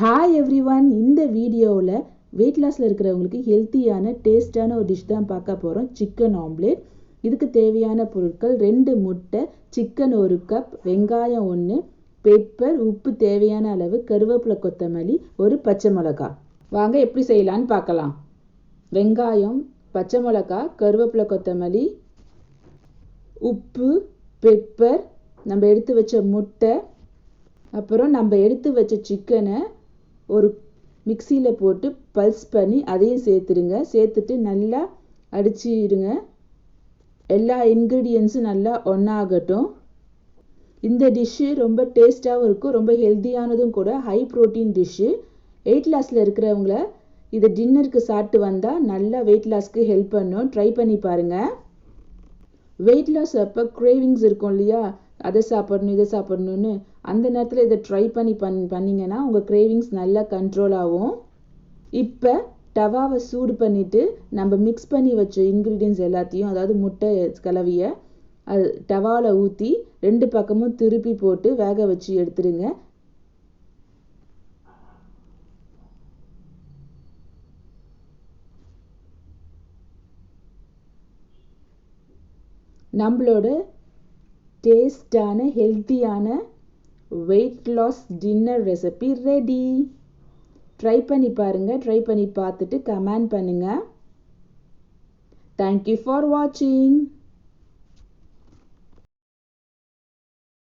Hi everyone, இந்த வீடியோவில் wait லாஸில் இருக்கிறவங்களுக்கு ஹெல்த்தியான டேஸ்டான ஒரு டிஷ் தான் பார்க்க போகிறோம். Chicken omelette. இதுக்கு தேவையான பொருட்கள் 2 முட்டை, சிக்கன் 1 கப், வெங்காயம் 1, பெப்பர், உப்பு தேவையான அளவு, கருவேப்பிலை, கொத்தமல்லி, ஒரு பச்சை மிளகாய். வாங்க எப்படி செய்யலான்னு பார்க்கலாம். வெங்காயம், பச்சை மிளகாய், கருவேப்பிலை, கொத்தமல்லி, உப்பு, பெப்பர், நம்ம எடுத்து வச்ச முட்டை, அப்புறம் நம்ம எடுத்து வச்ச சிக்கனை ஒரு மிக்சியில் போட்டு பல்ஸ் பண்ணி அதையும் சேர்த்துட்டு நல்லா அடிச்சிடுங்க. எல்லா இன்க்ரீடியன்ஸும் நல்லா ஒன்றாகட்டும். இந்த டிஷ்ஷு ரொம்ப டேஸ்ட்டாகவும் இருக்கும், ரொம்ப ஹெல்த்தியானதும் கூட. High protein dish. வெயிட் லாஸில் இருக்கிறவங்கள இதை டின்னருக்கு சாப்பிட்டு வந்தால் நல்லா வெயிட் லாஸ்க்கு ஹெல்ப் பண்ணும். ட்ரை பண்ணி பாருங்கள். வெயிட் லாஸ் அப்போ க்ரேவிங்ஸ் இருக்கும் இல்லையா, அதை சாப்பிடணும் இதை சாப்பிடணுன்னு, அந்த நேரத்தில் இதை ட்ரை பண்ணிங்கன்னா உங்கள் க்ரேவிங்ஸ் நல்லா கண்ட்ரோல் ஆகும். இப்போ டவாவை சூடு பண்ணிவிட்டு நம்ம மிக்ஸ் பண்ணி வச்ச இன்க்ரீடியன்ஸ் எல்லாத்தையும், அதாவது முட்டை கலவையை அது டவாவில் ஊற்றி 2 பக்கமும் திருப்பி போட்டு வேக வச்சு எடுத்துடுங்க. நம்மளோட டேஸ்டான ஹெல்த்தியான weight loss dinner recipe ready. Try பண்ணி பாருங்கள். ட்ரை பண்ணி பார்த்துட்டு கமெண்ட் பண்ணுங்கள். தேங்க்யூ ஃபார் வாட்சிங்.